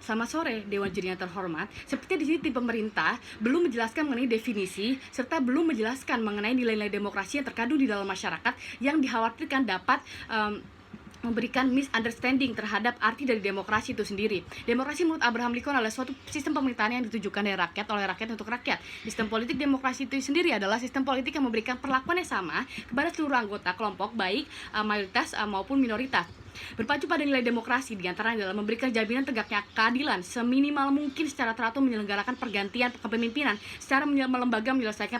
Selamat sore, Dewan Juri yang terhormat. Seperti di sini tim pemerintah belum menjelaskan mengenai definisi serta belum menjelaskan mengenai nilai-nilai demokrasi yang terkandung di dalam masyarakat yang dikhawatirkan dapat memberikan misunderstanding terhadap arti dari demokrasi itu sendiri. Demokrasi menurut Abraham Lincoln adalah suatu sistem pemerintahan yang ditujukan dari rakyat, oleh rakyat untuk rakyat. Sistem politik demokrasi itu sendiri adalah sistem politik yang memberikan perlakuan yang sama kepada seluruh anggota kelompok, baik mayoritas maupun minoritas. Berpacu pada nilai demokrasi diantaranya adalah memberikan jaminan tegaknya keadilan seminimal mungkin secara teratur, menyelenggarakan pergantian kepemimpinan secara lembaga, menyelesaikan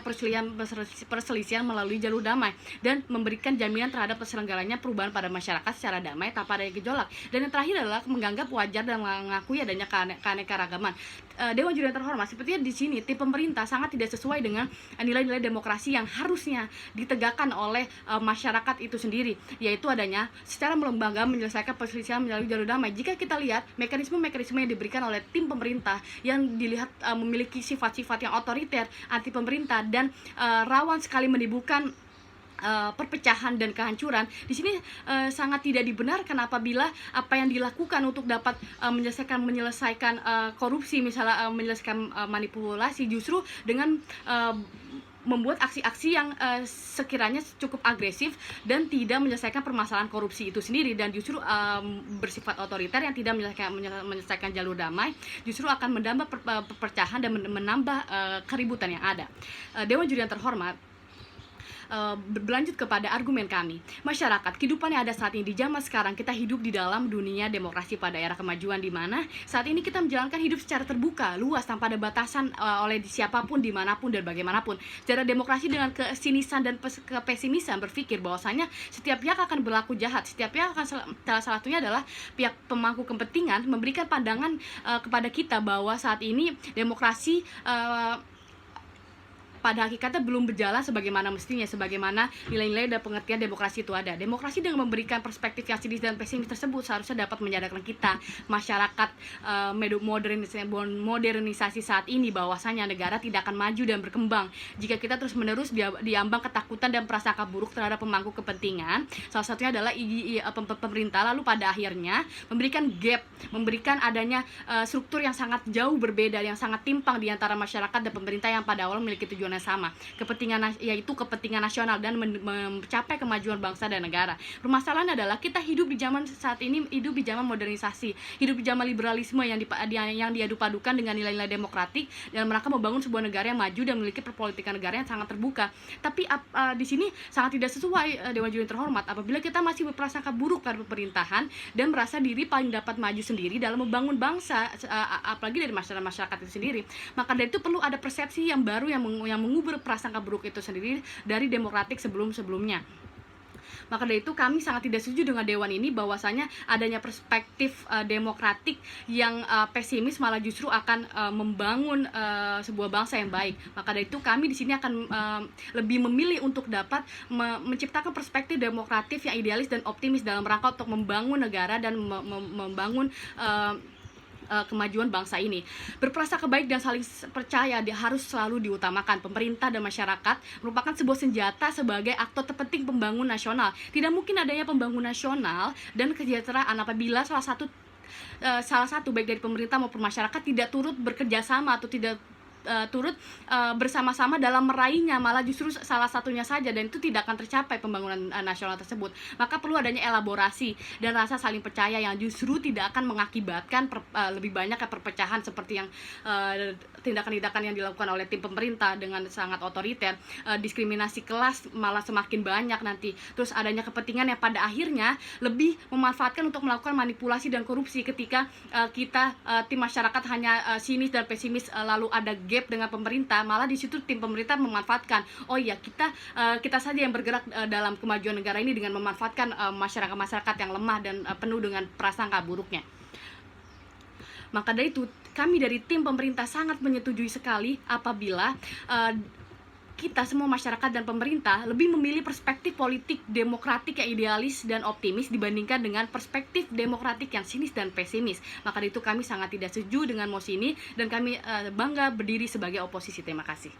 perselisihan melalui jalur damai, dan memberikan jaminan terhadap terselenggaranya perubahan pada masyarakat secara damai tanpa adanya gejolak. Dan yang terakhir adalah menganggap wajar dan mengakui adanya keanekaragaman. Dewan Juri yang terhormat, sepertinya di sini tim pemerintah sangat tidak sesuai dengan nilai-nilai demokrasi yang harusnya ditegakkan oleh masyarakat itu sendiri, yaitu adanya secara melembaga menyelesaikan perselisihan melalui jalur damai. Jika kita lihat mekanisme-mekanisme yang diberikan oleh tim pemerintah yang dilihat memiliki sifat-sifat yang otoriter, anti pemerintah, dan rawan sekali menimbulkan perpecahan dan kehancuran, di sini sangat tidak dibenarkan apabila apa yang dilakukan untuk dapat menyelesaikan korupsi, misalnya menyelesaikan manipulasi, justru dengan membuat aksi-aksi yang sekiranya cukup agresif dan tidak menyelesaikan permasalahan korupsi itu sendiri, dan justru bersifat otoriter yang tidak menyelesaikan jalur damai, justru akan menambah perpecahan dan menambah keributan yang ada. Dewan Juri yang terhormat, berlanjut kepada argumen kami. Masyarakat, kehidupan yang ada saat ini di zaman sekarang, kita hidup di dalam dunia demokrasi pada era kemajuan, di mana saat ini kita menjalankan hidup secara terbuka, luas, tanpa ada batasan oleh siapapun, dimanapun, dan bagaimanapun. Secara demokrasi dengan kesinisan dan kepesimisan berpikir bahwasanya setiap pihak akan berlaku jahat, setiap pihak akan, salah satunya adalah pihak pemangku kepentingan, memberikan pandangan kepada kita bahwa saat ini demokrasi pada hakikatnya belum berjalan sebagaimana mestinya, sebagaimana nilai-nilai dan pengertian demokrasi itu ada. Demokrasi dengan memberikan perspektif yang sinis dan pesimis tersebut seharusnya dapat menyadarkan kita, masyarakat, modernisasi saat ini, bahwasanya negara tidak akan maju dan berkembang jika kita terus-menerus diambang ketakutan dan prasangka buruk terhadap pemangku kepentingan. Salah satunya adalah pemerintah, lalu pada akhirnya memberikan gap, memberikan adanya struktur yang sangat jauh berbeda, yang sangat timpang di antara masyarakat dan pemerintah yang pada awal memiliki tujuan yang sama, yaitu kepentingan nasional dan mencapai kemajuan bangsa dan negara. Permasalahan adalah kita hidup di zaman saat ini, hidup di zaman modernisasi, hidup di zaman liberalisme yang diadu-padukan dengan nilai-nilai demokratik dalam rangka membangun sebuah negara yang maju dan memiliki perpolitikan negara yang sangat terbuka. Tapi di sini sangat tidak sesuai, Dewan Juri terhormat, apabila kita masih berprasangka buruk pada pemerintahan dan merasa diri paling dapat maju sendiri dalam membangun bangsa, apalagi dari masyarakat itu sendiri. Maka dari itu perlu ada persepsi yang baru yang mengubur prasangka buruk itu sendiri dari demokratik sebelum-sebelumnya. Maka dari itu kami sangat tidak setuju dengan Dewan ini, bahwasanya adanya perspektif demokratik yang pesimis malah justru akan membangun sebuah bangsa yang baik. Maka dari itu kami di sini akan lebih memilih untuk dapat menciptakan perspektif demokratif yang idealis dan optimis dalam rangka untuk membangun negara dan membangun kemajuan bangsa ini. Berprasangka baik dan saling percaya harus selalu diutamakan. Pemerintah dan masyarakat merupakan sebuah senjata sebagai aktor terpenting pembangunan nasional. Tidak mungkin adanya pembangunan nasional dan kesejahteraan apabila salah satu baik dari pemerintah maupun masyarakat tidak turut bekerja sama atau tidak turut bersama-sama dalam meraihnya, malah justru salah satunya saja, dan itu tidak akan tercapai pembangunan nasional tersebut. Maka perlu adanya elaborasi dan rasa saling percaya yang justru tidak akan mengakibatkan lebih banyak perpecahan seperti yang tindakan-tindakan yang dilakukan oleh tim pemerintah dengan sangat otoriter. Diskriminasi kelas malah semakin banyak nanti. Terus adanya kepentingan yang pada akhirnya lebih memanfaatkan untuk melakukan manipulasi dan korupsi ketika kita tim masyarakat hanya sinis dan pesimis, lalu ada gap dengan pemerintah, malah di situ tim pemerintah memanfaatkan, oh iya kita saja yang bergerak dalam kemajuan negara ini dengan memanfaatkan masyarakat yang lemah dan penuh dengan prasangka buruknya. Maka dari itu kami dari tim pemerintah sangat menyetujui sekali apabila kita semua masyarakat dan pemerintah lebih memilih perspektif politik demokratik yang idealis dan optimis dibandingkan dengan perspektif demokratik yang sinis dan pesimis. Maka dari itu kami sangat tidak setuju dengan mosi ini dan kami bangga berdiri sebagai oposisi. Terima kasih.